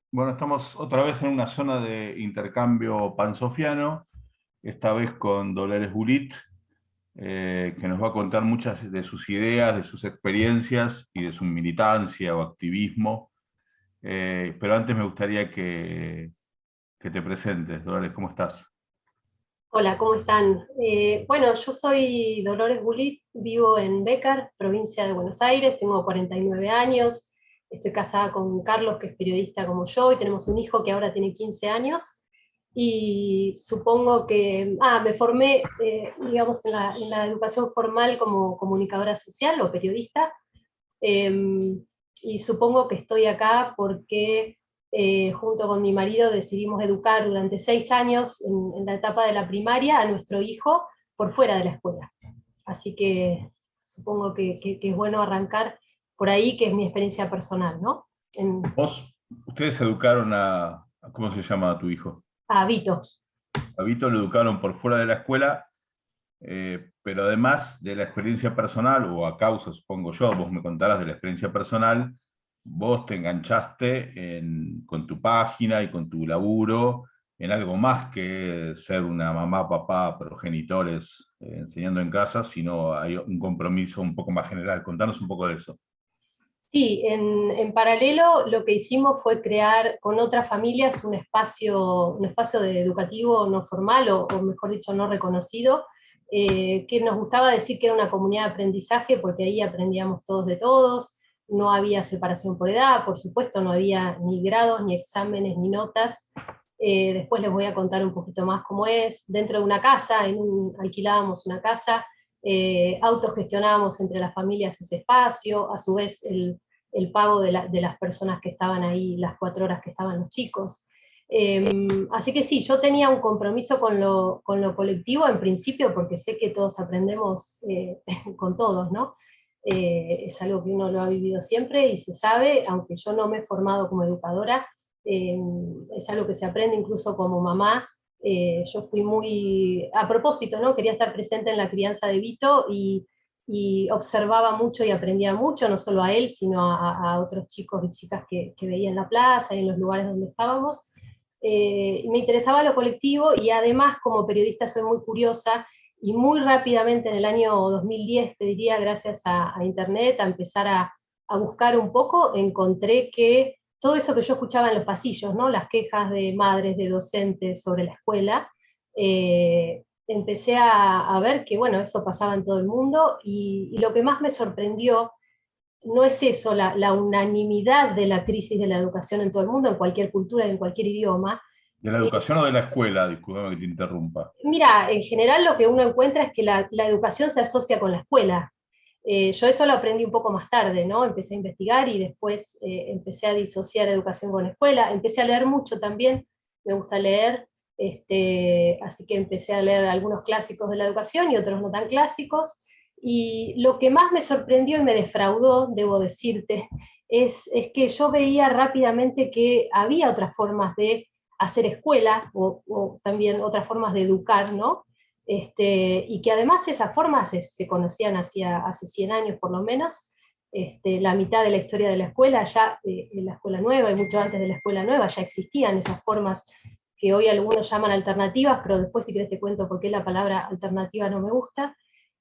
Bueno, estamos otra vez en una zona de intercambio pansofiano, esta vez con Dolores Bulit, que nos va a contar muchas de sus ideas, de sus experiencias y de su militancia o activismo. Pero antes me gustaría que te presentes. Dolores, ¿cómo estás? Hola, ¿cómo están? Bueno, yo soy Dolores Bulit, vivo en Bécar, provincia de Buenos Aires, tengo 49 años, estoy casada con Carlos, que es periodista como yo, y tenemos un hijo que ahora tiene 15 años, y supongo que, me formé, digamos, en la educación formal como comunicadora social o periodista, eh, y supongo que estoy acá porque junto con mi marido decidimos educar durante 6 años en la etapa de la primaria a nuestro hijo por fuera de la escuela. Así que supongo que es bueno arrancar por ahí, que es mi experiencia personal, ¿no? Ustedes educaron ¿cómo se llama tu hijo? A Vito. A Vito lo educaron por fuera de la escuela, pero además de la experiencia personal, o a causa, supongo yo, vos me contarás de la experiencia personal, vos te enganchaste con tu página y con tu laburo en algo más que ser una mamá, papá, progenitores enseñando en casa, sino hay un compromiso un poco más general. Contanos un poco de eso. Sí, en paralelo lo que hicimos fue crear con otras familias un espacio de educativo no formal, o mejor dicho, no reconocido, que nos gustaba decir que era una comunidad de aprendizaje, porque ahí aprendíamos todos de todos, no había separación por edad, por supuesto, no había ni grados, ni exámenes, ni notas. Después les voy a contar un poquito más cómo es. Dentro de una casa, alquilábamos una casa, autogestionábamos entre las familias ese espacio, a su vez el pago de las personas que estaban ahí, las 4 horas que estaban los chicos. Así que sí, yo tenía un compromiso con lo colectivo en principio, porque sé que todos aprendemos con todos, ¿no? Es algo que uno lo ha vivido siempre y se sabe, aunque yo no me he formado como educadora, eh, es algo que se aprende incluso como mamá. Yo fui muy, a propósito, ¿no? Quería estar presente en la crianza de Vito y observaba mucho y aprendía mucho, no solo a él, sino a otros chicos y chicas que veía en la plaza y en los lugares donde estábamos. Y me interesaba lo colectivo y además como periodista soy muy curiosa y muy rápidamente en el año 2010, te diría, gracias a Internet, a empezar a buscar un poco, encontré que todo eso que yo escuchaba en los pasillos, ¿no? Las quejas de madres, de docentes sobre la escuela, empecé a ver que, bueno, eso pasaba en todo el mundo y lo que más me sorprendió no es eso, la unanimidad de la crisis de la educación en todo el mundo, en cualquier cultura, en cualquier idioma. ¿De la educación o de la escuela? Discúlpame que te interrumpa. Mira, en general lo que uno encuentra es que la educación se asocia con la escuela. Yo eso lo aprendí un poco más tarde, ¿no? Empecé a investigar y después empecé a disociar educación con escuela. Empecé a leer mucho también, me gusta leer, así que empecé a leer algunos clásicos de la educación y otros no tan clásicos. Y lo que más me sorprendió y me defraudó, debo decirte, es que yo veía rápidamente que había otras formas de hacer escuela o también otras formas de educar, ¿no? Y que además esas formas se conocían hace 100 años por lo menos. La mitad de la historia de la escuela, ya en la escuela nueva y mucho antes de la escuela nueva, ya existían esas formas que hoy algunos llaman alternativas, pero después si querés te cuento por qué la palabra alternativa no me gusta.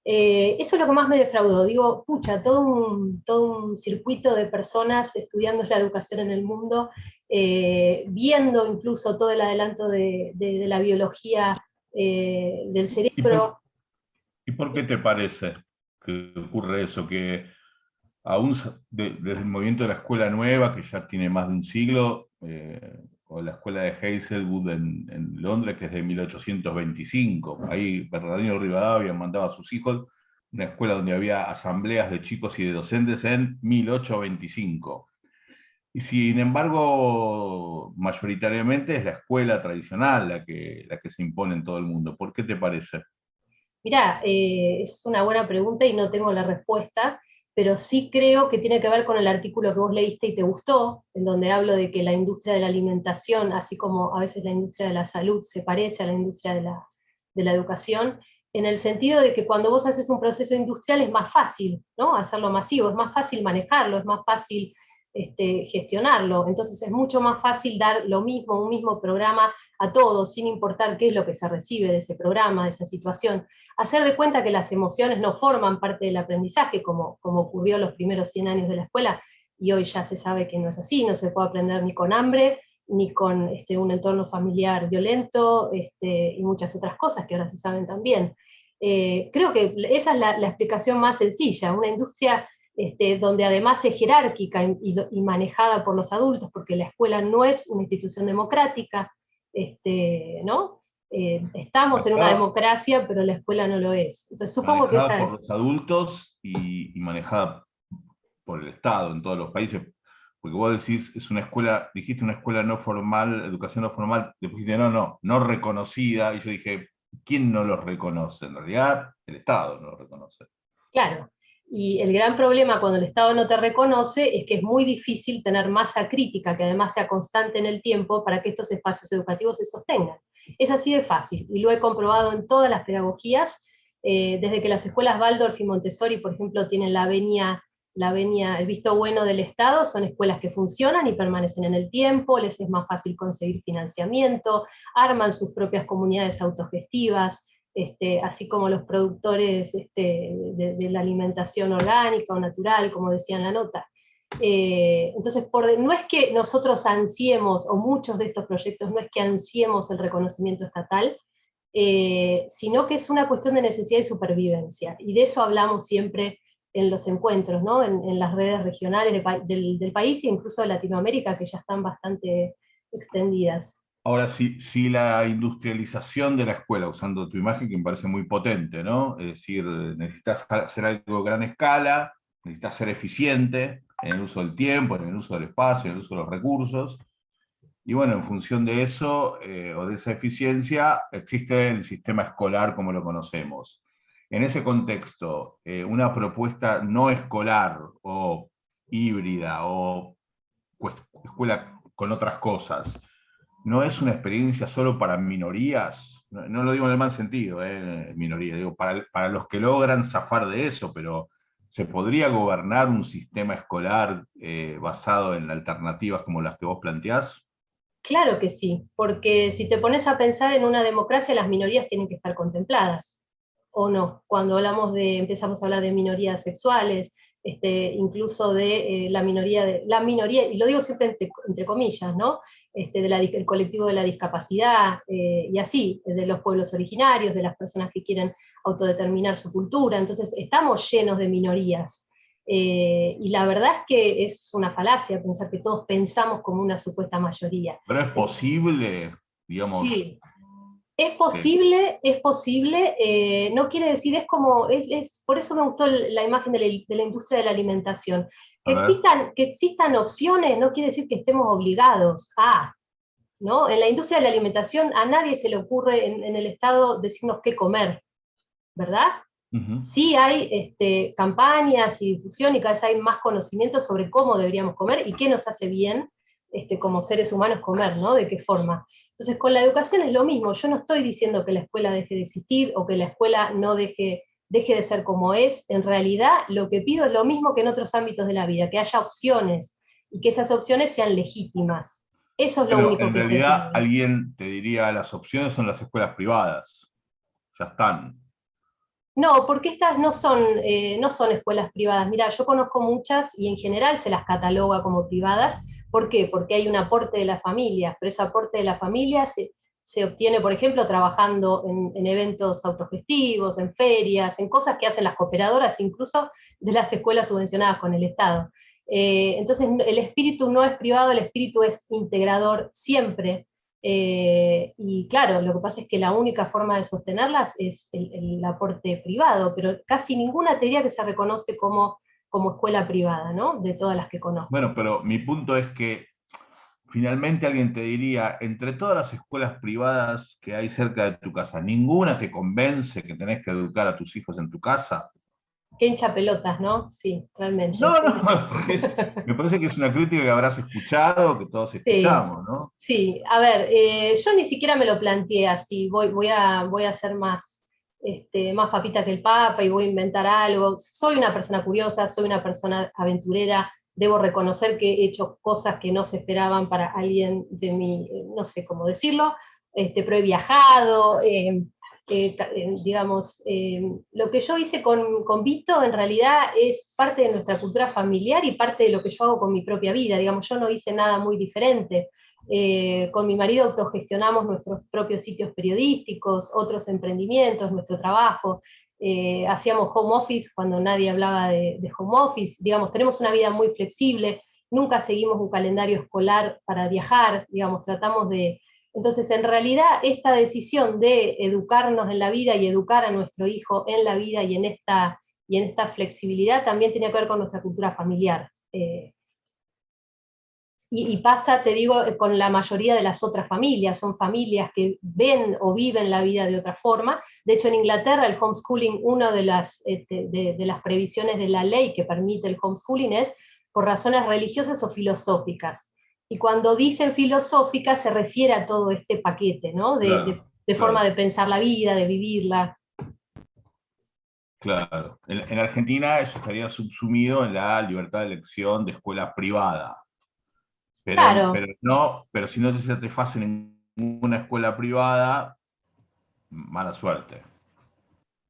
Eso es lo que más me defraudó. Digo, pucha, todo un circuito de personas estudiando la educación en el mundo, viendo incluso todo el adelanto de la biología del ¿Y por, cerebro. y por qué te parece que ocurre eso? Que aún desde el movimiento de la escuela nueva, que ya tiene más de un siglo, o la escuela de Hazelwood en Londres, que es de 1825. Ahí Bernardino Rivadavia mandaba a sus hijos, una escuela donde había asambleas de chicos y de docentes en 1825. Y sin embargo, mayoritariamente es la escuela tradicional la que se impone en todo el mundo. ¿Por qué te parece? Mirá, es una buena pregunta y no tengo la respuesta, pero sí creo que tiene que ver con el artículo que vos leíste y te gustó, en donde hablo de que la industria de la alimentación, así como a veces la industria de la salud, se parece a la industria de la educación, en el sentido de que cuando vos haces un proceso industrial es más fácil, ¿no? Hacerlo masivo, es más fácil manejarlo, es más fácil gestionarlo. Entonces es mucho más fácil dar lo mismo, un mismo programa a todos, sin importar qué es lo que se recibe de ese programa, de esa situación. Hacer de cuenta que las emociones no forman parte del aprendizaje, como ocurrió los primeros 100 años de la escuela, y hoy ya se sabe que no es así, no se puede aprender ni con hambre, ni con un entorno familiar violento, y muchas otras cosas que ahora se saben también. Creo que esa es la explicación más sencilla, una industria donde además es jerárquica y manejada por los adultos, porque la escuela no es una institución democrática, ¿no? Estamos en una Manejada, democracia, pero la escuela no lo es. Entonces supongo que manejada esa por es. los adultos y manejada por el Estado en todos los países. Porque vos decís, es una escuela, dijiste una escuela no formal, educación no formal, después dijiste, no reconocida, y yo dije, ¿quién no lo reconoce? En realidad, el Estado no lo reconoce. Claro, y el gran problema cuando el Estado no te reconoce es que es muy difícil tener masa crítica que además sea constante en el tiempo para que estos espacios educativos se sostengan. Es así de fácil, y lo he comprobado en todas las pedagogías, desde que las escuelas Waldorf y Montessori, por ejemplo, tienen el visto bueno del Estado, son escuelas que funcionan y permanecen en el tiempo, les es más fácil conseguir financiamiento, arman sus propias comunidades autogestivas, así como los productores de la alimentación orgánica o natural, como decía en la nota. Entonces, no es que nosotros ansiemos, o muchos de estos proyectos no es que ansiemos el reconocimiento estatal, sino que es una cuestión de necesidad y supervivencia. Y de eso hablamos siempre en los encuentros, ¿no? En las redes regionales del país e incluso de Latinoamérica, que ya están bastante extendidas. Ahora, si la industrialización de la escuela, usando tu imagen, que me parece muy potente, ¿no? Es decir, necesitas hacer algo a gran escala, necesitas ser eficiente en el uso del tiempo, en el uso del espacio, en el uso de los recursos, y bueno, en función de eso, o de esa eficiencia, existe el sistema escolar como lo conocemos. En ese contexto, una propuesta no escolar o híbrida o escuela con otras cosas, no es una experiencia solo para minorías, no lo digo en el mal sentido, minoría, digo, para los que logran zafar de eso, pero ¿se podría gobernar un sistema escolar basado en alternativas como las que vos planteás? Claro que sí, porque si te pones a pensar en una democracia, las minorías tienen que estar contempladas, ¿o no? Cuando empezamos a hablar de minorías sexuales, incluso de la minoría, y lo digo siempre entre comillas, ¿no? El colectivo de la discapacidad, y así, de los pueblos originarios, de las personas que quieren autodeterminar su cultura. Entonces, estamos llenos de minorías. Y la verdad es que es una falacia pensar que todos pensamos como una supuesta mayoría. Pero es posible, digamos, Sí, que, es posible, no quiere decir, por eso me gustó la imagen de la industria de la alimentación. a ver, Que existan opciones no quiere decir que estemos obligados a, ¿no? En la industria de la alimentación a nadie se le ocurre en el Estado decirnos qué comer, ¿verdad? ujú. Sí hay campañas y difusión y cada vez hay más conocimiento sobre cómo deberíamos comer y qué nos hace bien como seres humanos comer, ¿no? De qué forma. Entonces, con la educación es lo mismo. Yo no estoy diciendo que la escuela deje de existir o que la escuela no deje de ser como es. En realidad, lo que pido es lo mismo que en otros ámbitos de la vida, que haya opciones y que esas opciones sean legítimas. Eso es lo Bueno, único en que se realidad pide. alguien te diría, las opciones son las escuelas privadas, ya están. No, porque estas no son escuelas privadas. Mira, yo conozco muchas y en general se las cataloga como privadas. ¿Por qué? Porque hay un aporte de las familias, pero ese aporte de la familia se obtiene, por ejemplo, trabajando en eventos autogestivos, en ferias, en cosas que hacen las cooperadoras, incluso de las escuelas subvencionadas con el Estado. Entonces, el espíritu no es privado, el espíritu es integrador siempre, y claro, lo que pasa es que la única forma de sostenerlas es el aporte privado, pero casi ninguna te diría que se reconoce como escuela privada, ¿no? De todas las que conozco. Bueno, pero mi punto es que finalmente alguien te diría, entre todas las escuelas privadas que hay cerca de tu casa, ¿ninguna te convence que tenés que educar a tus hijos en tu casa? Qué hincha pelotas, ¿no? Sí, realmente. No, porque me parece que es una crítica que habrás escuchado, que todos Sí, escuchamos, ¿no? sí. A ver, yo ni siquiera me lo planteé así. Voy a ser más papita que el Papa y voy a inventar algo. Soy una persona curiosa, soy una persona aventurera, debo reconocer que he hecho cosas que no se esperaban para alguien de mi, no sé cómo decirlo, pero he viajado, digamos, lo que yo hice con Vito en realidad es parte de nuestra cultura familiar y parte de lo que yo hago con mi propia vida, digamos, yo no hice nada muy diferente. Con mi marido autogestionamos nuestros propios sitios periodísticos, otros emprendimientos, nuestro trabajo, hacíamos home office cuando nadie hablaba de home office, digamos, tenemos una vida muy flexible, nunca seguimos un calendario escolar para viajar, digamos, tratamos de... Entonces, en realidad, esta decisión de educarnos en la vida y educar a nuestro hijo en la vida y en esta flexibilidad también tiene que ver con nuestra cultura familiar. Y pasa, te digo, con la mayoría de las otras familias, son familias que ven o viven la vida de otra forma. De hecho, en Inglaterra el homeschooling, una de las previsiones de la ley que permite el homeschooling es por razones religiosas o filosóficas. Y cuando dicen filosóficas se refiere a todo este paquete, ¿no? Claro, De forma claro, de pensar la vida, de vivirla. claro. En Argentina eso estaría subsumido en la libertad de elección de escuela privada. Claro, Pero si no te satisface ninguna escuela privada, mala suerte.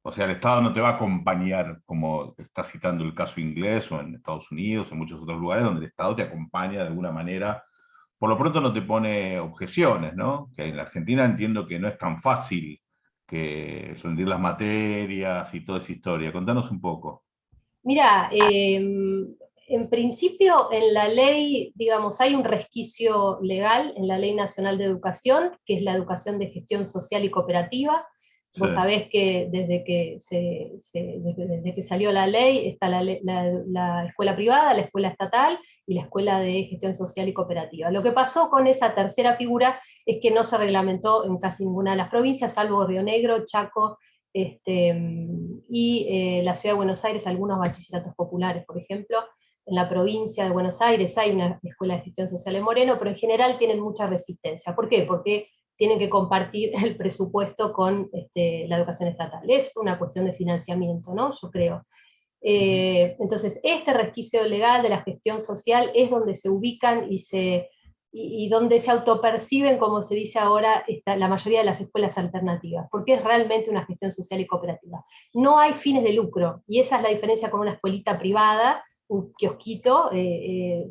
O sea, el Estado no te va a acompañar, como está citando el caso inglés o en Estados Unidos, en muchos otros lugares, donde el Estado te acompaña de alguna manera. Por lo pronto no te pone objeciones, ¿no? Que en la Argentina entiendo que no es tan fácil que rendir las materias y toda esa historia. Contanos un poco. mira, en principio en la ley, digamos, hay un resquicio legal en la Ley Nacional de Educación, que es la educación de gestión social y cooperativa. Sí. Vos sabés que desde que salió la ley está la escuela privada, la escuela estatal y la escuela de gestión social y cooperativa. Lo que pasó con esa tercera figura es que no se reglamentó en casi ninguna de las provincias, salvo Río Negro, Chaco, la Ciudad de Buenos Aires, algunos bachilleratos populares, por ejemplo. En la provincia de Buenos Aires hay una escuela de gestión social en Moreno, pero en general tienen mucha resistencia. ¿Por qué? Porque tienen que compartir el presupuesto con la educación estatal. Es una cuestión de financiamiento, ¿no? Yo creo. Entonces, este resquicio legal de la gestión social es donde se ubican y donde se autoperciben, como se dice ahora, la mayoría de las escuelas alternativas, porque es realmente una gestión social y cooperativa. No hay fines de lucro, y esa es la diferencia con una escuelita privada, un kiosquito,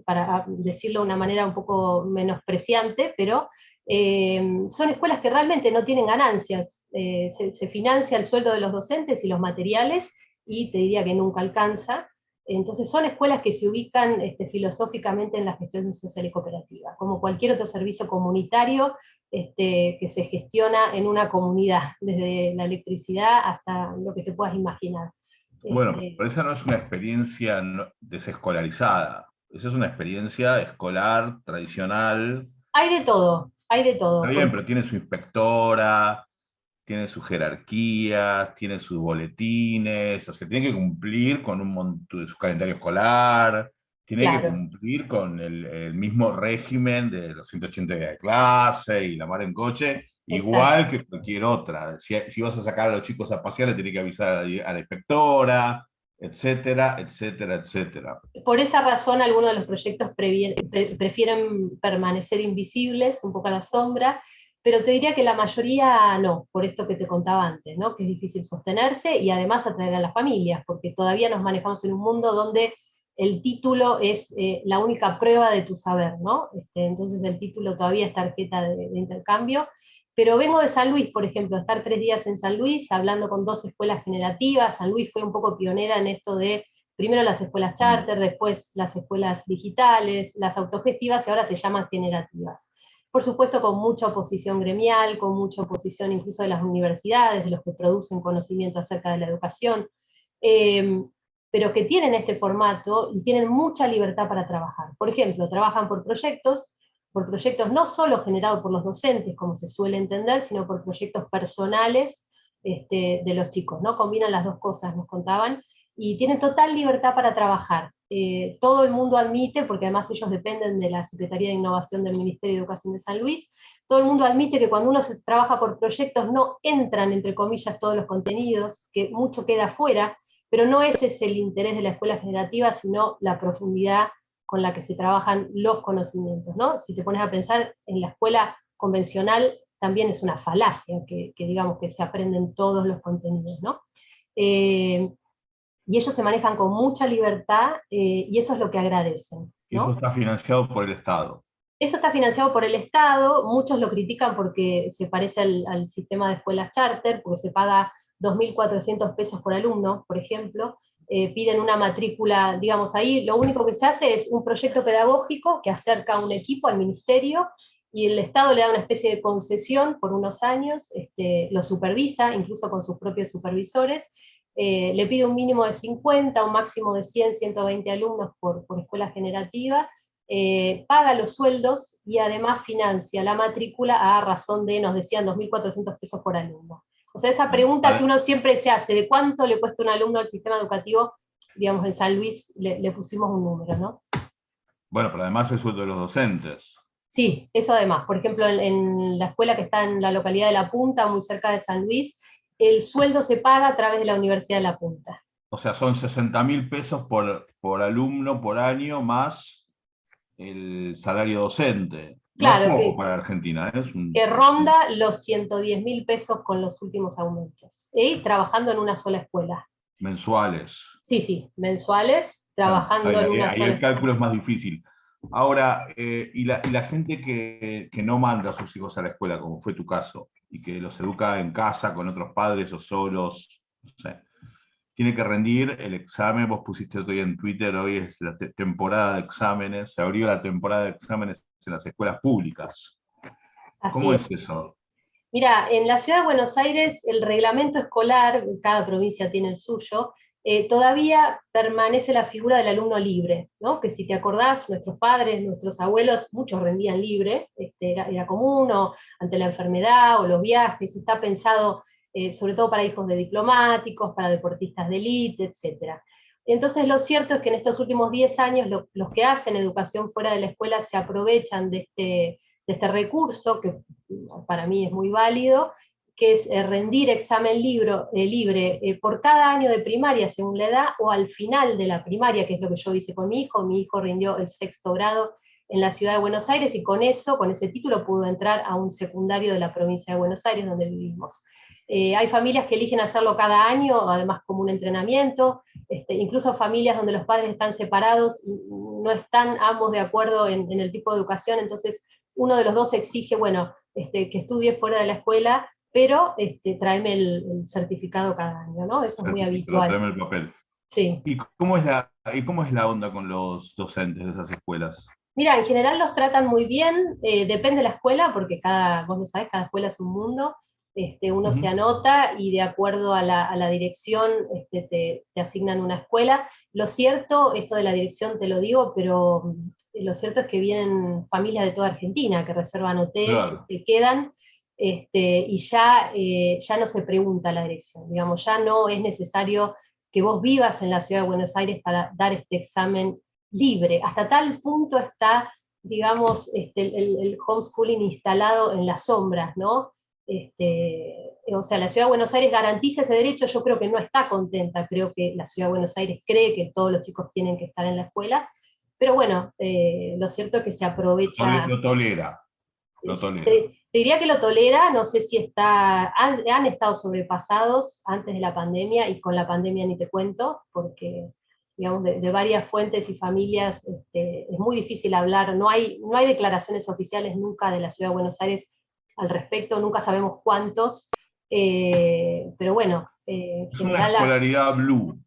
para decirlo de una manera un poco menospreciante, pero son escuelas que realmente no tienen ganancias, se financia el sueldo de los docentes y los materiales, y te diría que nunca alcanza. Entonces son escuelas que se ubican filosóficamente en la gestión social y cooperativa, como cualquier otro servicio comunitario que se gestiona en una comunidad, desde la electricidad hasta lo que te puedas imaginar. Bueno, Este, pero esa no es una experiencia desescolarizada. Esa es una experiencia escolar, tradicional. hay de Está todo, bien, pero tiene su inspectora, tiene sus jerarquías, tiene sus boletines, o sea, tiene que cumplir con un montón de su calendario escolar, tiene que claro, cumplir con el mismo régimen de los 180 días de clase y la mar en coche, igual exacto. que cualquier otra. Si vas a sacar a los chicos a pasear, le tiene que avisar a la inspectora, etcétera, etcétera, etcétera. Por esa razón, algunos de los proyectos prefieren permanecer invisibles, un poco a la sombra, pero te diría que la mayoría no, por esto que te contaba antes, ¿no? Que es difícil sostenerse y además atraer a las familias, porque todavía nos manejamos en un mundo donde el título es la única prueba de tu saber, ¿no? Entonces el título todavía es tarjeta de intercambio. Pero vengo de San Luis, por ejemplo, estar 3 días en San Luis, hablando con 2 escuelas generativas. San Luis fue un poco pionera en esto de primero las escuelas Mm. charter, después las escuelas digitales, las autogestivas y ahora se llaman generativas. Por supuesto con mucha oposición gremial, con mucha oposición incluso de las universidades, de los que producen conocimiento acerca de la educación, eh, pero que tienen este formato y tienen mucha libertad para trabajar. Por ejemplo, trabajan por proyectos no solo generados por los docentes, como se suele entender, sino por proyectos personales de los chicos, ¿no? Combinan las dos cosas, nos contaban, y tienen total libertad para trabajar. Todo el mundo admite, porque además ellos dependen de la Secretaría de Innovación del Ministerio de Educación de San Luis, todo el mundo admite que cuando uno se trabaja por proyectos no entran, entre comillas, todos los contenidos, que mucho queda afuera, pero no ese es el interés de la escuela generativa, sino la profundidad con la que se trabajan los conocimientos, ¿no? Si te pones a pensar en la escuela convencional, también es una falacia que digamos que se aprenden todos los contenidos, ¿no? Y ellos se manejan con mucha libertad, y eso es lo que agradecen, Eso ¿no? está financiado por el Estado. Eso está financiado por el Estado, muchos lo critican porque se parece al sistema de escuelas charter, porque se paga 2.400 pesos por alumno, por ejemplo, piden una matrícula, digamos, ahí lo único que se hace es un proyecto pedagógico que acerca a un equipo al ministerio, y el Estado le da una especie de concesión por unos años, lo supervisa, incluso con sus propios supervisores, le pide un mínimo de 50, un máximo de 100, 120 alumnos por escuela generativa, paga los sueldos y además financia la matrícula a razón de, nos decían, 2.400 pesos por alumno. O sea, esa pregunta que uno siempre se hace, de cuánto le cuesta un alumno al sistema educativo, digamos, en San Luis le pusimos un número, ¿no? Bueno, pero además el sueldo de los docentes. Sí, eso además. Por ejemplo, en la escuela que está en la localidad de La Punta, muy cerca de San Luis, el sueldo se paga a través de la Universidad de La Punta. O sea, son 60.000 pesos por alumno por año más el salario docente. No es Claro, poco para Argentina, ¿eh? que ronda los 110.000 pesos con los últimos aumentos. Y trabajando en una sola escuela. Mensuales. Sí, sí, mensuales, Claro, trabajando en una ahí sola el escuela. cálculo es más difícil. Ahora, y la gente que no manda a sus hijos a la escuela, como fue tu caso, y que los educa en casa con otros padres o solos, no sé, tiene que rendir el examen. Vos pusiste otro día en Twitter, hoy es la temporada de exámenes, se abrió la temporada de exámenes en las escuelas públicas. Así ¿Cómo es. es eso? Mira, en la ciudad de Buenos Aires el reglamento escolar, cada provincia tiene el suyo, todavía permanece la figura del alumno libre, ¿no? Que si te acordás, nuestros padres, nuestros abuelos, muchos rendían libre, era común, o ante la enfermedad o los viajes, está pensado sobre todo para hijos de diplomáticos, para deportistas de élite, etc. Entonces lo cierto es que en estos últimos 10 años los que hacen educación fuera de la escuela se aprovechan de este recurso, que para mí es muy válido, que es rendir examen libre por cada año de primaria según la edad, o al final de la primaria, que es lo que yo hice con mi hijo rindió el 6º grado en la ciudad de Buenos Aires, y con eso, con ese título, pudo entrar a un secundario de la provincia de Buenos Aires, donde vivimos. Hay familias que eligen hacerlo cada año, además como un entrenamiento, incluso familias donde los padres están separados y no están ambos de acuerdo en el tipo de educación, entonces uno de los dos exige, bueno, que estudie fuera de la escuela, pero tráeme el certificado cada año, ¿no? Eso es muy Certificado, habitual. tráeme el papel. Sí. ¿Y cómo es la onda con los docentes de esas escuelas? Mira, en general los tratan muy bien, depende de la escuela, porque vos lo sabés, cada escuela es un mundo. Uno se Ujú. anota y de acuerdo a la dirección te asignan una escuela. Lo cierto, esto de la dirección te lo digo, pero lo cierto es que vienen familias de toda Argentina que reservan hotel, Claro. quedan, y ya no se pregunta la dirección. Digamos, ya no es necesario que vos vivas en la ciudad de Buenos Aires para dar este examen libre. Hasta tal punto está, digamos, el homeschooling instalado en las sombras, ¿no? O sea, la Ciudad de Buenos Aires garantiza ese derecho. Yo creo que no está contenta, creo que la Ciudad de Buenos Aires cree que todos los chicos tienen que estar en la escuela, pero bueno, lo cierto es que se aprovecha. Lo tolera, lo tolera. Te diría que lo tolera, no sé si han estado sobrepasados antes de la pandemia, y con la pandemia ni te cuento, porque digamos, de varias fuentes y familias es muy difícil hablar, no hay declaraciones oficiales nunca de la Ciudad de Buenos Aires al respecto, nunca sabemos cuántos, pero bueno, en Es una general. escolaridad blue,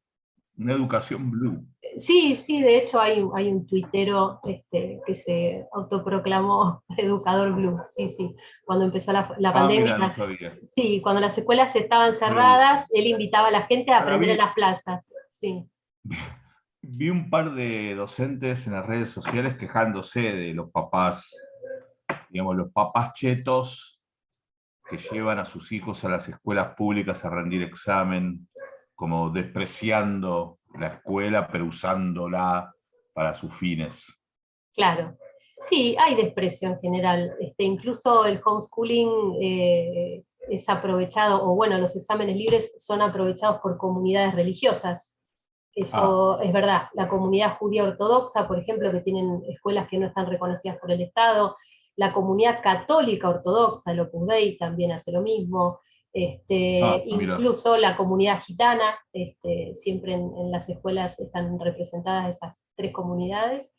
una educación blue. Sí, sí, de hecho hay un tuitero que se autoproclamó educador blue, sí, sí, cuando empezó la Ah, mira, no pandemia, sabía. sí, cuando las escuelas estaban Me gusta. cerradas, él invitaba a la gente a Ahora aprender en vi, las plazas, sí. vi un par de docentes en las redes sociales quejándose de los papás, digamos, los papás chetos que llevan a sus hijos a las escuelas públicas a rendir examen, como despreciando la escuela, pero usándola para sus fines. Claro, sí, hay desprecio en general. Incluso el homeschooling es aprovechado, o bueno, los exámenes libres son aprovechados por comunidades religiosas. Ah, Eso es verdad. La comunidad judía ortodoxa, por ejemplo, que tienen escuelas que no están reconocidas por el Estado, la comunidad católica ortodoxa, el Opus Dei, también hace lo mismo, mira, incluso la comunidad gitana, siempre en las escuelas están representadas esas tres comunidades.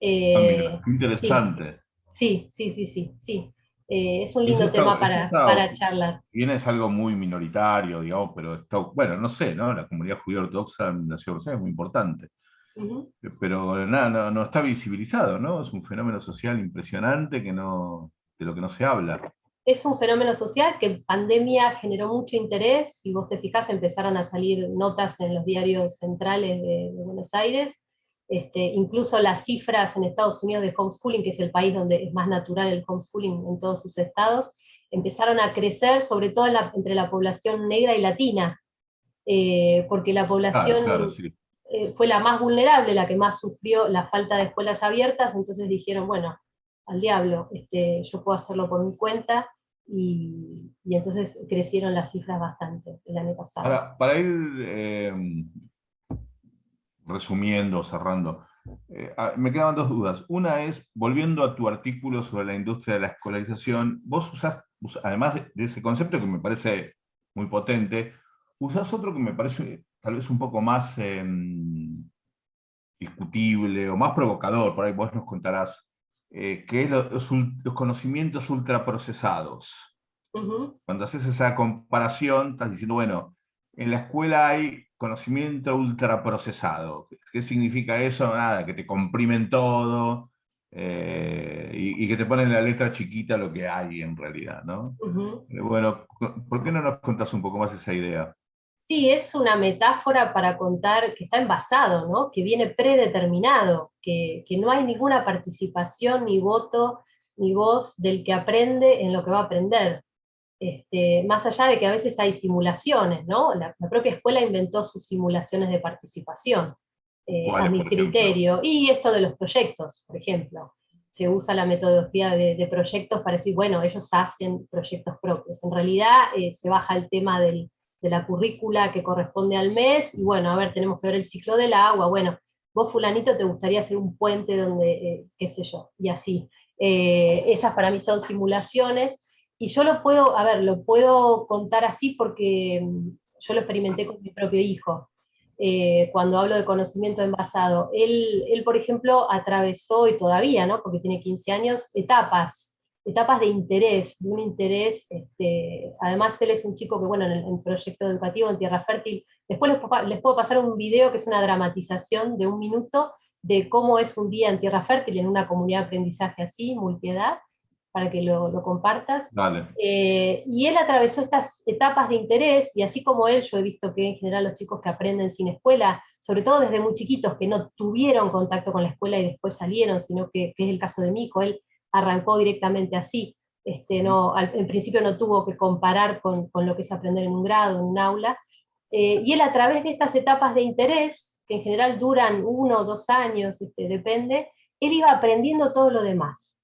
mira, qué Sí, interesante. sí, sí, sí, sí, sí. Es un Eso lindo está, tema eso está, para charlar. bien es algo muy minoritario, digamos, pero está, bueno, no sé, ¿no? La comunidad judía ortodoxa en la ciudad de Rosario es muy importante. Ujú. Pero nada, no, no está visibilizado, ¿no? Es un fenómeno social impresionante que no, de lo que no se habla. Es un fenómeno social que en pandemia generó mucho interés. Si vos te fijás, empezaron a salir notas en los diarios centrales de Buenos Aires. Incluso las cifras en Estados Unidos de homeschooling, que es el país donde es más natural el homeschooling en todos sus estados, empezaron a crecer, sobre todo entre la población negra y latina, porque la Claro, claro, población sí. fue la más vulnerable, la que más sufrió la falta de escuelas abiertas. Entonces dijeron, bueno, al diablo, yo puedo hacerlo por mi cuenta, y entonces crecieron las cifras bastante el año pasado. Ahora, para ir resumiendo, cerrando, me quedaban dos dudas. Una es, volviendo a tu artículo sobre la industria de la escolarización, vos usás, además de ese concepto que me parece muy potente, usás otro que me parece tal vez un poco más discutible o más provocador, por ahí vos nos contarás, que es los conocimientos ultraprocesados. Ujú, Cuando haces esa comparación, estás diciendo, bueno, en la escuela hay conocimiento ultraprocesado. ¿Qué significa eso? Nada, que te comprimen todo y que te ponen la letra chiquita lo que hay en realidad, ¿no? ujú. Bueno, ¿por qué no nos contás un poco más esa idea? Sí, es una metáfora para contar que está envasado, ¿no? Que viene predeterminado, que no hay ninguna participación, ni voto, ni voz del que aprende en lo que va a aprender. Más allá de que a veces hay simulaciones, ¿no? La propia escuela inventó sus simulaciones de participación, a ¿Cuáles, mi por ejemplo? criterio. Y esto de los proyectos, por ejemplo. Se usa la metodología de proyectos para decir, bueno, ellos hacen proyectos propios. En realidad se baja el tema de la currícula que corresponde al mes, y bueno, a ver, tenemos que ver el ciclo del agua, bueno, vos fulanito te gustaría hacer un puente donde, qué sé yo, y así. Esas para mí son simulaciones, y yo lo puedo, a ver, lo puedo contar así porque yo lo experimenté con mi propio hijo. Cuando hablo de conocimiento envasado, él, por ejemplo, atravesó, y todavía, ¿no? Porque tiene 15 años, etapas de interés, de un interés, además él es un chico que, bueno, en proyecto educativo en Tierra Fértil, después les puedo pasar un video que es una dramatización de 1 minuto de cómo es un día en Tierra Fértil, en una comunidad de aprendizaje así, multiedad, para que lo compartas. Dale. Y él atravesó estas etapas de interés, y así como él, yo he visto que en general los chicos que aprenden sin escuela, sobre todo desde muy chiquitos, que no tuvieron contacto con la escuela y después salieron, sino que es el caso de mi hijo, él arrancó directamente así. No, en principio no tuvo que comparar con lo que es aprender en un grado, en un aula. Y él, a través de estas etapas de interés, que en general duran 1 o 2 años, depende, él iba aprendiendo todo lo demás.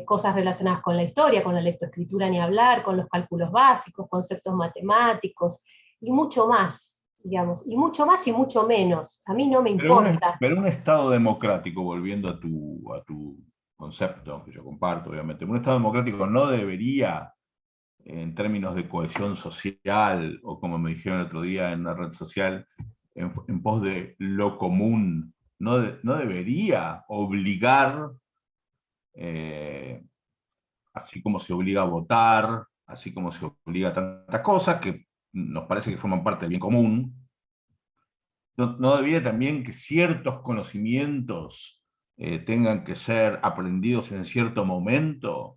Cosas relacionadas con la historia, con la lectoescritura ni hablar, con los cálculos básicos, conceptos matemáticos, y mucho más, digamos, y mucho más y mucho menos. A mí no me importa. Pero un Estado democrático, volviendo a tu concepto, que yo comparto, obviamente, un Estado democrático no debería, en términos de cohesión social, o como me dijeron el otro día en una red social, en pos de lo común, no debería obligar, eh, así como se obliga a votar, así como se obliga a tantas cosas que nos parece que forman parte del bien común. No debería también que ciertos conocimientos tengan que ser aprendidos en cierto momento.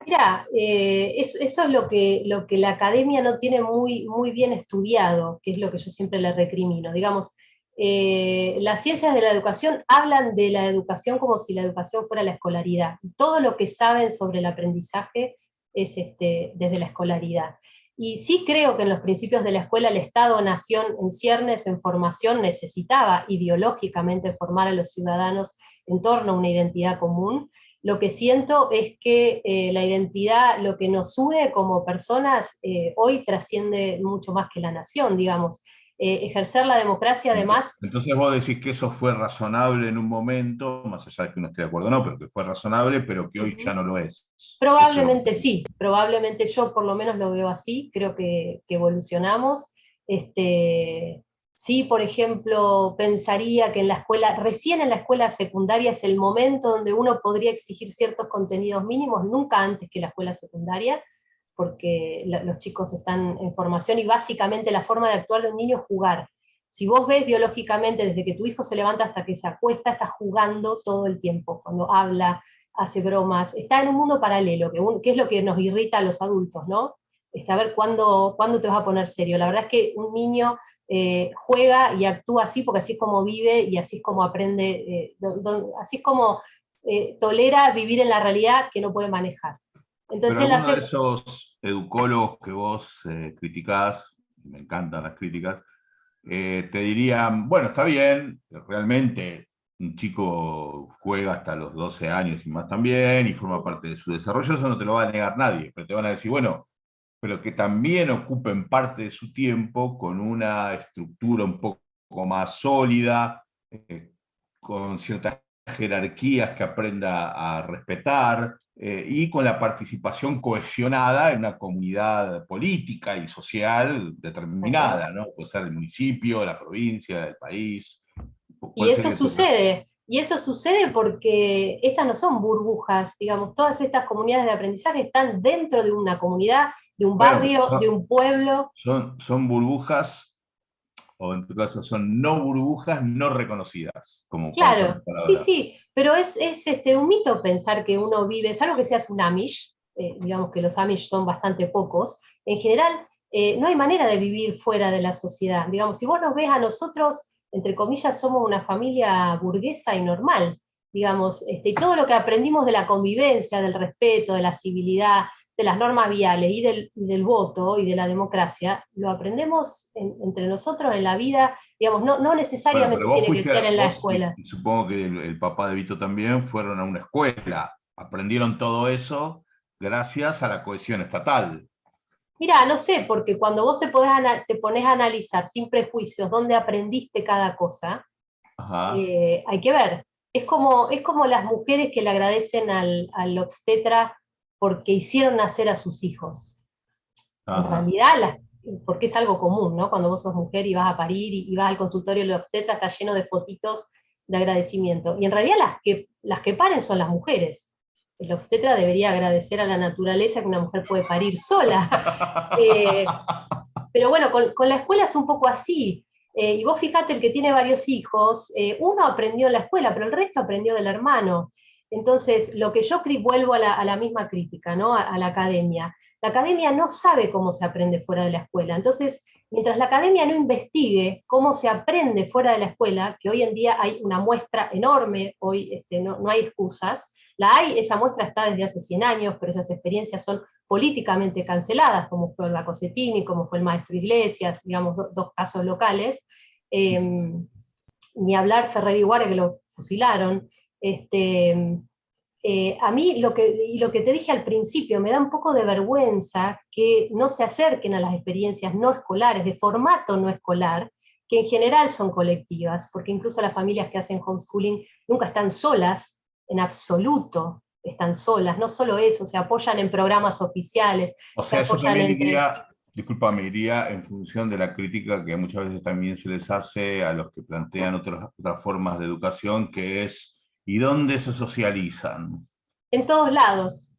Mira, eso es lo que la academia no tiene muy, muy bien estudiado, que es lo que yo siempre le recrimino. Digamos, las ciencias de la educación hablan de la educación como si la educación fuera la escolaridad. Todo lo que saben sobre el aprendizaje es desde la escolaridad. Y sí creo que en los principios de la escuela el Estado-nación en ciernes, en formación, necesitaba ideológicamente formar a los ciudadanos en torno a una identidad común. Lo que siento es que la identidad, lo que nos une como personas, hoy trasciende mucho más que la nación, digamos. ejercer la democracia además. Entonces vos decís que eso fue razonable en un momento, más allá de que uno esté de acuerdo o no, pero que fue razonable, pero que hoy ya no lo es. Eso es lo Probablemente que... sí, probablemente yo por lo menos lo veo así, creo que evolucionamos. Sí, por ejemplo, pensaría que en la escuela, recién en la escuela secundaria es el momento donde uno podría exigir ciertos contenidos mínimos, nunca antes que la escuela secundaria, porque los chicos están en formación y básicamente la forma de actuar de un niño es jugar. Si vos ves biológicamente, desde que tu hijo se levanta hasta que se acuesta, está jugando todo el tiempo, cuando habla, hace bromas, está en un mundo paralelo, que es lo que nos irrita a los adultos, ¿no? A ver cuándo te vas a poner serio. La verdad es que un niño juega y actúa así porque así es como vive y así es como aprende, así es como tolera vivir en la realidad que no puede manejar. Pero Entonces, alguno de esos educólogos que vos criticás, me encantan las críticas, te dirían, bueno, está bien, realmente un chico juega hasta los 12 años y más también, y forma parte de su desarrollo, eso no te lo va a negar nadie, pero te van a decir, bueno, pero que también ocupen parte de su tiempo con una estructura un poco más sólida, con ciertas jerarquías que aprenda a respetar, y con la participación cohesionada en una comunidad política y social determinada, ¿no? Puede ser el municipio, la provincia, el país. y ¿Cuál eso sería tu... sucede, y eso sucede porque estas no son burbujas, digamos, todas estas comunidades de aprendizaje están dentro de una comunidad, de un Bueno, pero barrio, de un pueblo. son burbujas, o en tu caso son no burbujas no reconocidas, como para usar Claro, tu sí, palabra. sí, pero es un mito pensar que uno vive, salvo que seas un Amish, digamos que los Amish son bastante pocos, en general no hay manera de vivir fuera de la sociedad. Digamos, si vos nos ves a nosotros, entre comillas, somos una familia burguesa y normal, digamos, y todo lo que aprendimos de la convivencia, del respeto, de la civilidad, de las normas viales y del voto y de la democracia, lo aprendemos entre nosotros en la vida, digamos, no Bueno, necesariamente pero vos tiene que fuiste, ser en la vos escuela. y supongo que el papá de Vito también fueron a una escuela, aprendieron todo eso gracias a la cohesión estatal. Mira, no sé, porque cuando vos te pones a analizar sin prejuicios dónde aprendiste cada cosa, Ajá, hay que ver. Es como las mujeres que le agradecen al obstetra porque hicieron nacer a sus hijos. En ajá. realidad, porque es algo común, ¿no? Cuando vos sos mujer y vas a parir y vas al consultorio del obstetra, está lleno de fotitos de agradecimiento. Y en realidad las que paren son las mujeres. El obstetra debería agradecer a la naturaleza que una mujer puede parir sola. Eh, pero bueno, con la escuela es un poco así. Y vos fijate, el que tiene varios hijos, uno aprendió en la escuela, pero el resto aprendió del hermano. Entonces, lo que yo vuelvo a la misma crítica, ¿no? A la academia. La academia no sabe cómo se aprende fuera de la escuela. Entonces, mientras la academia no investigue cómo se aprende fuera de la escuela, que hoy en día hay una muestra enorme, hoy no hay excusas, esa muestra está desde hace 100 años, pero esas experiencias son políticamente canceladas, como fue Olga Cosetini, como fue el maestro Iglesias, digamos, dos casos locales, ni hablar Ferrer y Guare, que lo fusilaron. A mí lo que te dije al principio, me da un poco de vergüenza que no se acerquen a las experiencias no escolares, de formato no escolar, que en general son colectivas, porque incluso las familias que hacen homeschooling nunca están solas, en absoluto están solas, no solo eso, se apoyan en programas oficiales, O se sea, yo apoyan también entre sí. iría, discúlpame, iría en función de la crítica que muchas veces también se les hace a los que plantean otras formas de educación, que es, ¿y dónde se socializan? En todos lados.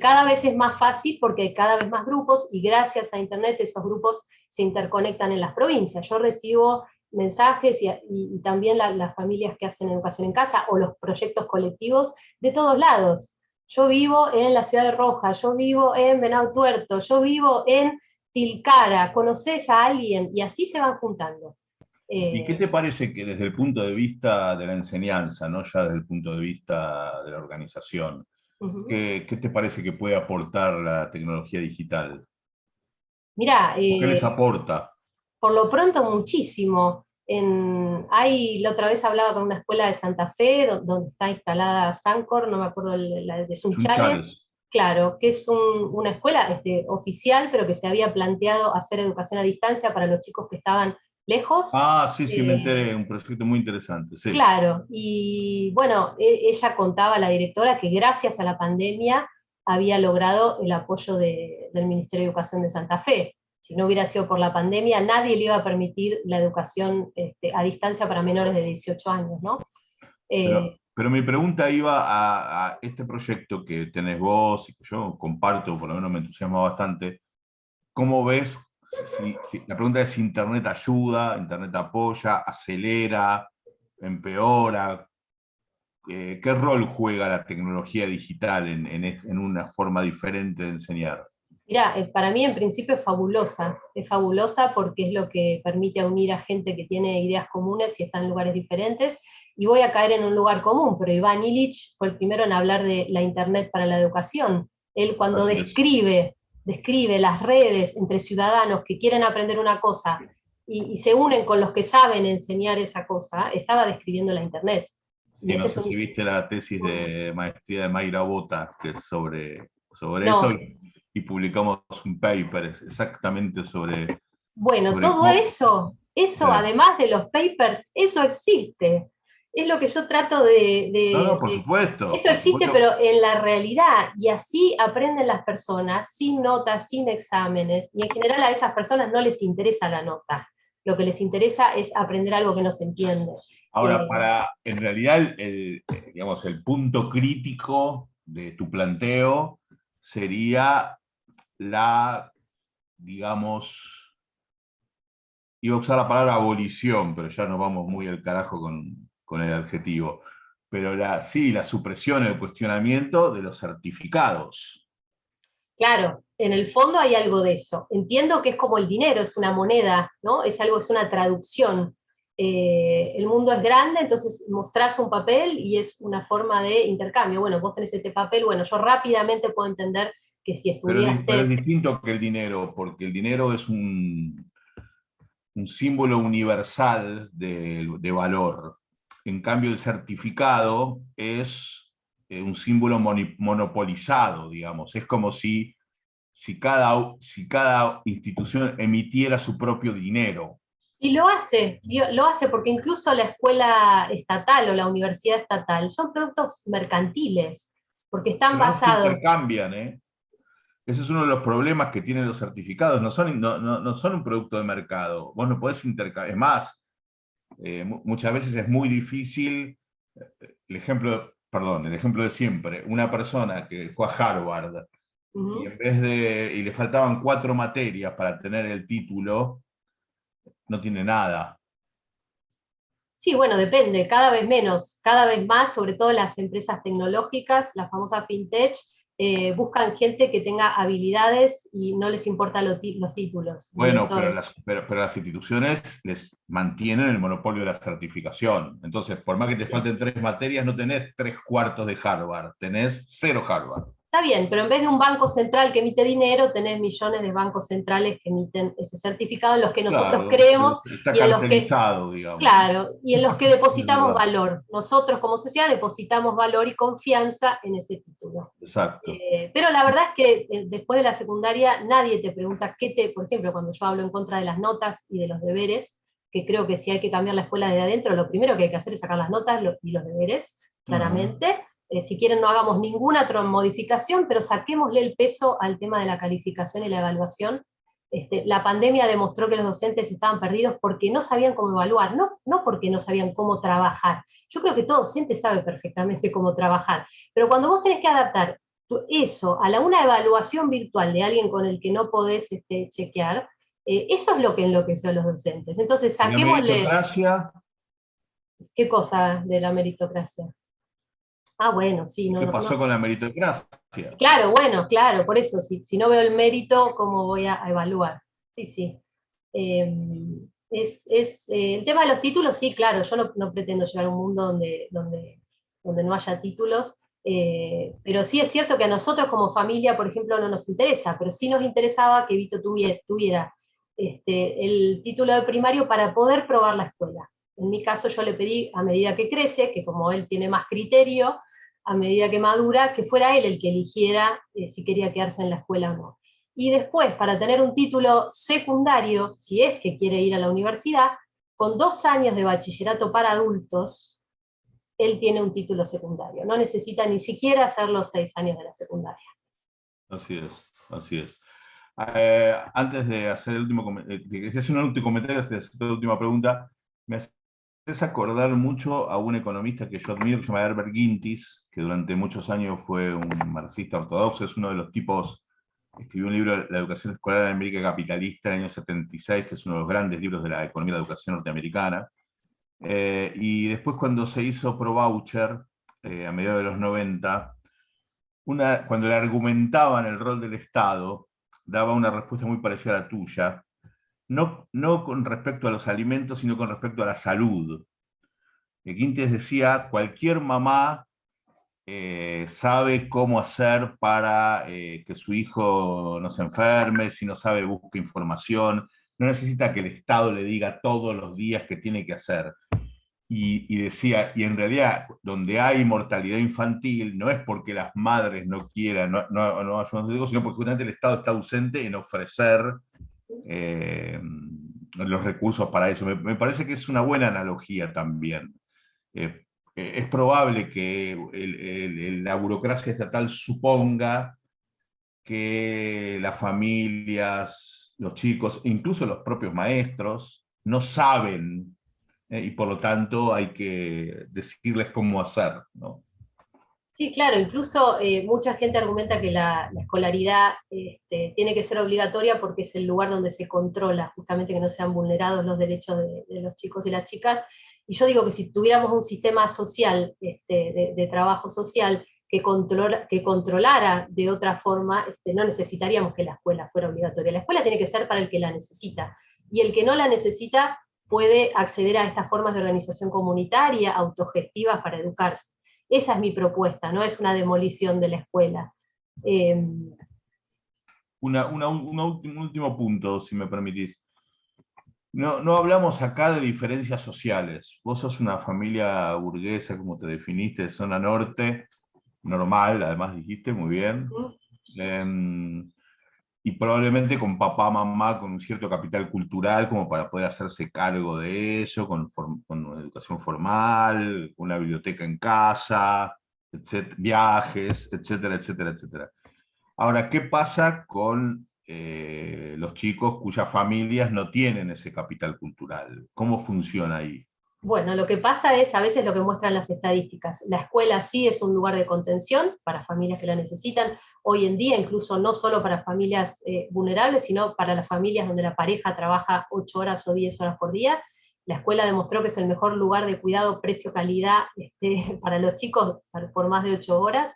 Cada vez es más fácil porque hay cada vez más grupos y gracias a Internet esos grupos se interconectan en las provincias. Yo recibo mensajes y también las familias que hacen educación en casa o los proyectos colectivos de todos lados. Yo vivo en la ciudad de Roja, yo vivo en Venado Tuerto, yo vivo en Tilcara, conoces a alguien y así se van juntando. ¿Y qué Eh, te parece que desde el punto de vista de la enseñanza, no ya desde el punto de vista de la organización, uh-huh. qué te parece que puede aportar la tecnología digital? Mirá, ¿O qué les aporta? por lo pronto muchísimo. La otra vez hablaba con una escuela de Santa Fe, donde está instalada Sancor, no me acuerdo la de Sunchales, Sunchales. claro, que es una escuela oficial, pero que se había planteado hacer educación a distancia para los chicos que estaban lejos. Ah, sí, sí, me Eh, enteré, un proyecto muy interesante, sí. Claro, y bueno, ella contaba, la directora, que gracias a la pandemia había logrado el apoyo del Ministerio de Educación de Santa Fe. Si no hubiera sido por la pandemia, nadie le iba a permitir la educación a distancia para menores de 18 años, ¿no? Eh, Pero mi pregunta iba a este proyecto que tenés vos y que yo comparto, por lo menos me entusiasma bastante. ¿Cómo ves? La pregunta es si Internet ayuda, Internet apoya, acelera, empeora. ¿Qué rol juega la tecnología digital en una forma diferente de enseñar? Mirá, para mí en principio es fabulosa porque es lo que permite unir a gente que tiene ideas comunes y está en lugares diferentes, y voy a caer en un lugar común, pero Iván Illich fue el primero en hablar de la Internet para la educación. Él cuando Así es. describe las redes entre ciudadanos que quieren aprender una cosa y se unen con los que saben enseñar esa cosa, estaba describiendo la Internet. Y Sí, este no es sé si un... viste la tesis de maestría de Mayra Bota, que es sobre eso, No, y publicamos un paper exactamente bueno, sobre todo cómo. eso además de los papers, eso existe. Es lo que yo trato No, no, por supuesto, eso por existe, supuesto. pero en la realidad, y así aprenden las personas, sin notas, sin exámenes, y en general a esas personas no les interesa la nota. Lo que les interesa es aprender algo que no se entiende. Ahora, en realidad, digamos, el punto crítico de tu planteo sería digamos, iba a usar la palabra abolición, pero ya nos vamos muy al carajo con el adjetivo. Pero sí, la supresión, el cuestionamiento de los certificados. Claro, en el fondo hay algo de eso. Entiendo que es como el dinero, es una moneda, ¿no? Es algo, es una traducción. El mundo es grande, entonces mostrás un papel y es una forma de intercambio. Bueno, vos tenés este papel, bueno, yo rápidamente puedo entender que si Pero es estudiaste... distinto que el dinero, porque el dinero es un símbolo universal de valor. En cambio, el certificado es un símbolo monopolizado, digamos. Es como si cada institución emitiera su propio dinero. Y lo hace porque incluso la escuela estatal o la universidad estatal son productos mercantiles, porque están Pero no se basados... intercambian, ¿eh? Ese es uno de los problemas que tienen los certificados. No son un producto de mercado. Vos no podés intercambiar. Es más, muchas veces es muy difícil. El ejemplo de siempre, una persona que fue a Harvard y Ujú. y le faltaban 4 materias para tener el título, no tiene nada. Sí, bueno, depende, cada vez menos, cada vez más, sobre todo las empresas tecnológicas, la famosa fintech, buscan gente que tenga habilidades y no les importan los títulos. Y Bueno, eso es, pero las instituciones les mantienen el monopolio de la certificación. Entonces, por más que te sí. falten 3 materias, no tenés 3/4 de Harvard, tenés 0 Harvard. Está bien, pero en vez de un banco central que emite dinero, tenés millones de bancos centrales que emiten ese certificado en los que nosotros Claro, creemos está y en los que cartelizado, digamos. claro, y en los que Es depositamos verdad, valor. Nosotros como sociedad depositamos valor y confianza en ese título. exacto. Pero la verdad es que después de la secundaria nadie te pregunta por ejemplo, cuando yo hablo en contra de las notas y de los deberes, que creo que si hay que cambiar la escuela desde adentro, lo primero que hay que hacer es sacar las notas y los deberes, Ujú. claramente. Si quieren no hagamos ninguna otra modificación, pero saquémosle el peso al tema de la calificación y la evaluación. La pandemia demostró que los docentes estaban perdidos porque no sabían cómo evaluar, no porque no sabían cómo trabajar. Yo creo que todo docente sabe perfectamente cómo trabajar, pero cuando vos tenés que adaptar eso a una evaluación virtual de alguien con el que no podés chequear, eso es lo que enloqueció a los docentes. Entonces, Y la saquémosle, meritocracia, ¿qué cosa de la meritocracia? Ah, bueno, sí, ¿qué no, pasó no. con la meritocracia? Claro, bueno, claro, por eso, si no veo el mérito, ¿cómo voy a evaluar? Sí, sí. Eh, el tema de los títulos, sí, claro, yo no pretendo llegar a un mundo donde no haya títulos, pero sí es cierto que a nosotros como familia, por ejemplo, no nos interesa, pero sí nos interesaba que Vito tuviera el título de primario para poder probar la escuela. En mi caso yo le pedí, a medida que crece, que como él tiene más criterio, a medida que madura, que fuera él el que eligiera si quería quedarse en la escuela o no. Y después, para tener un título secundario, si es que quiere ir a la universidad, con 2 años de bachillerato para adultos, él tiene un título secundario. No necesita ni siquiera hacer los 6 años de la secundaria. Así es, así es. Antes de hacer el último de hacer un último comentario, antes de hacer la última pregunta, me haces acordar mucho a un economista que yo admiro, que se llama Herbert Gintis, que durante muchos años fue un marxista ortodoxo, es uno de los tipos, escribió un libro, La educación escolar en América capitalista, en el año 76, que es uno de los grandes libros de la economía de la educación norteamericana. Y después cuando se hizo Pro Voucher, a mediados de los 90, cuando le argumentaban el rol del Estado, daba una respuesta muy parecida a la tuya, no con respecto a los alimentos, sino con respecto a la salud. Quintes decía, cualquier mamá sabe cómo hacer para que su hijo no se enferme, si no sabe, busca información, no necesita que el Estado le diga todos los días qué tiene que hacer. Y decía, y en realidad, donde hay mortalidad infantil, no es porque las madres no quieran, no ayudan a sus hijos, sino porque justamente el Estado está ausente en ofrecer eh, los recursos para eso. Me parece que es una buena analogía también. Eh, es probable que la burocracia estatal suponga que las familias, los chicos, incluso los propios maestros, no saben y por lo tanto hay que decirles cómo hacer, ¿no? Sí, claro, incluso mucha gente argumenta que la escolaridad tiene que ser obligatoria porque es el lugar donde se controla, justamente que no sean vulnerados los derechos de los chicos y las chicas. Y yo digo que si tuviéramos un sistema social, de trabajo social, que controlara de otra forma, no necesitaríamos que la escuela fuera obligatoria. La escuela tiene que ser para el que la necesita, y el que no la necesita puede acceder a estas formas de organización comunitaria, autogestivas para educarse. Esa es mi propuesta, no es una demolición de la escuela. Un último punto, si me permitís. No hablamos acá de diferencias sociales. Vos sos una familia burguesa, como te definiste, de zona norte, normal, además dijiste, muy bien. Eh, y probablemente con papá, mamá, con un cierto capital cultural como para poder hacerse cargo de eso, con una educación formal, una biblioteca en casa, viajes, etcétera, etcétera, etcétera. Ahora, ¿qué pasa con los chicos cuyas familias no tienen ese capital cultural? ¿Cómo funciona ahí? Bueno, lo que pasa es a veces lo que muestran las estadísticas. La escuela sí es un lugar de contención para familias que la necesitan. Hoy en día, incluso no solo para familias vulnerables, sino para las familias donde la pareja trabaja 8 horas o 10 horas por día. La escuela demostró que es el mejor lugar de cuidado, precio-calidad para los chicos por más de 8 horas.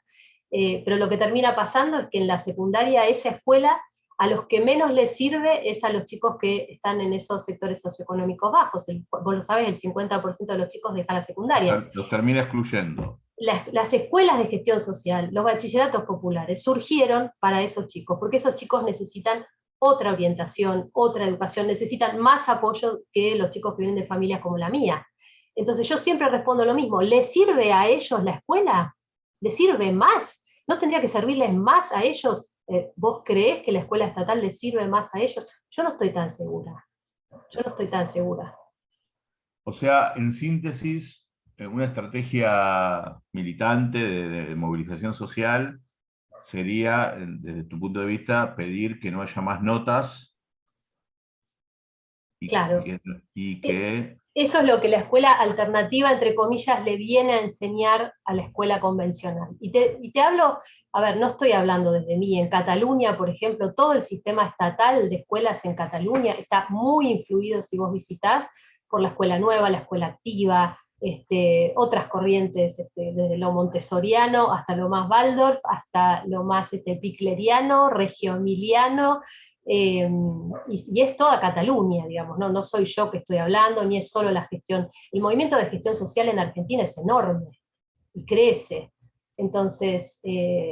Pero lo que termina pasando es que en la secundaria esa escuela a los que menos les sirve es a los chicos que están en esos sectores socioeconómicos bajos. Vos lo sabés, el 50% de los chicos deja la secundaria. Los termina excluyendo. Las escuelas de gestión social, los bachilleratos populares, surgieron para esos chicos, porque esos chicos necesitan otra orientación, otra educación, necesitan más apoyo que los chicos que vienen de familias como la mía. Entonces yo siempre respondo lo mismo, ¿les sirve a ellos la escuela? ¿Les sirve más? ¿No tendría que servirles más a ellos? ¿Vos creés que la escuela estatal les sirve más a ellos? Yo no estoy tan segura. Yo no estoy tan segura. O sea, en síntesis, una estrategia militante de movilización social sería, desde tu punto de vista, pedir que no haya más notas y Claro. que, y que Eso es lo que la escuela alternativa, entre comillas, le viene a enseñar a la escuela convencional. Y te hablo, a ver, no estoy hablando desde mí, en Cataluña, por ejemplo, todo el sistema estatal de escuelas en Cataluña está muy influido, si vos visitás, por la escuela nueva, la escuela activa, otras corrientes, desde lo montessoriano hasta lo más Waldorf, hasta lo más picleriano, regioemiliano, y es toda Cataluña, digamos, ¿no? No soy yo que estoy hablando, ni es solo la gestión. El movimiento de gestión social en Argentina es enorme y crece. Entonces,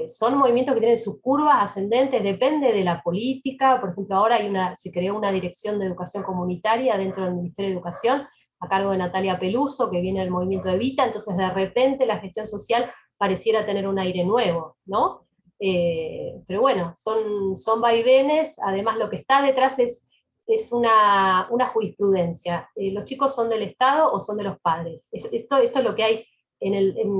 son movimientos que tienen sus curvas ascendentes, depende de la política. Por ejemplo, ahora se creó una dirección de educación comunitaria dentro del Ministerio de Educación, a cargo de Natalia Peluso, que viene del movimiento de Evita, entonces de repente la gestión social pareciera tener un aire nuevo, ¿no? Pero bueno, son vaivenes, además lo que está detrás es una jurisprudencia. ¿Los chicos son del Estado o son de los padres? Esto es lo que hay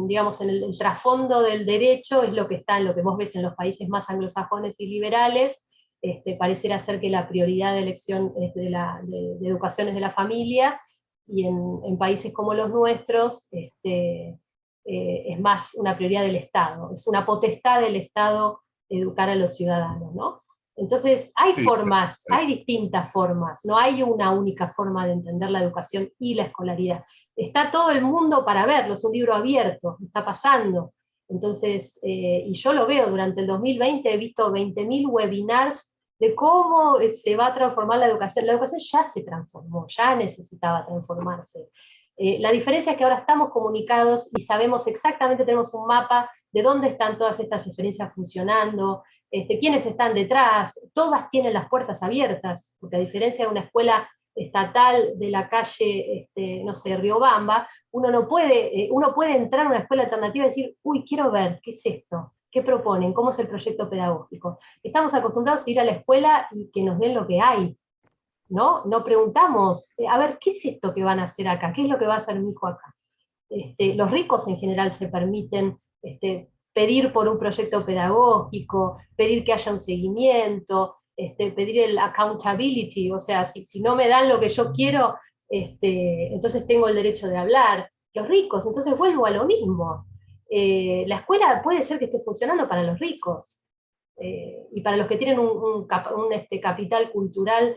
digamos, en el trasfondo del derecho, es lo que está en lo que vos ves en los países más anglosajones y liberales. Pareciera ser que la prioridad de elección de educación es de la familia, y en países como los nuestros es más una prioridad del Estado, es una potestad del Estado educar a los ciudadanos, ¿no? Entonces, hay Sí, formas, hay distintas formas, no hay una única forma de entender la educación y la escolaridad. Está todo el mundo para verlo, es un libro abierto, está pasando. Entonces, y yo lo veo, durante el 2020 he visto 20.000 webinars de cómo se va a transformar la educación. La educación ya se transformó, ya necesitaba transformarse. La diferencia es que ahora estamos comunicados y sabemos exactamente, tenemos un mapa de dónde están todas estas experiencias funcionando, quiénes están detrás, todas tienen las puertas abiertas, porque a diferencia de una escuela estatal de la calle, no sé, Riobamba, uno puede entrar a una escuela alternativa y decir, uy, quiero ver, ¿qué es esto? ¿Qué proponen? ¿Cómo es el proyecto pedagógico? Estamos acostumbrados a ir a la escuela y que nos den lo que hay, ¿no? No preguntamos, a ver, ¿qué es esto que van a hacer acá? ¿Qué es lo que va a hacer mi hijo acá? Los ricos en general se permiten pedir por un proyecto pedagógico, pedir que haya un seguimiento, pedir el accountability, o sea, si no me dan lo que yo quiero, entonces tengo el derecho de hablar. Los ricos, entonces vuelvo a lo mismo. La escuela puede ser que esté funcionando para los ricos, y para los que tienen un capital cultural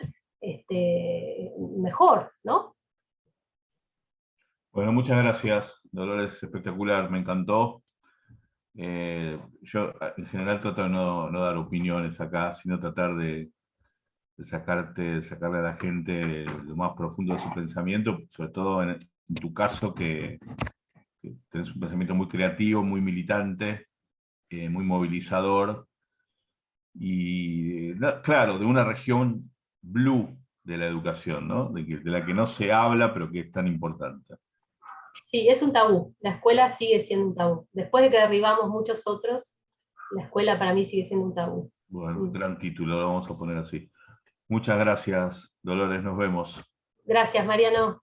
mejor, ¿no? Bueno, muchas gracias, Dolores, espectacular, me encantó. Yo en general trato de no dar opiniones acá, sino tratar de sacarle a la gente lo más profundo de su pensamiento, sobre todo en tu caso que tenés un pensamiento muy creativo, muy militante, muy movilizador, y claro, de una región blue de la educación, ¿no? De la que no se habla, pero que es tan importante. Sí, es un tabú. La escuela sigue siendo un tabú. Después de que derribamos muchos otros, la escuela para mí sigue siendo un tabú. Bueno, Mm. gran título, lo vamos a poner así. Muchas gracias, Dolores, nos vemos. Gracias, Mariano.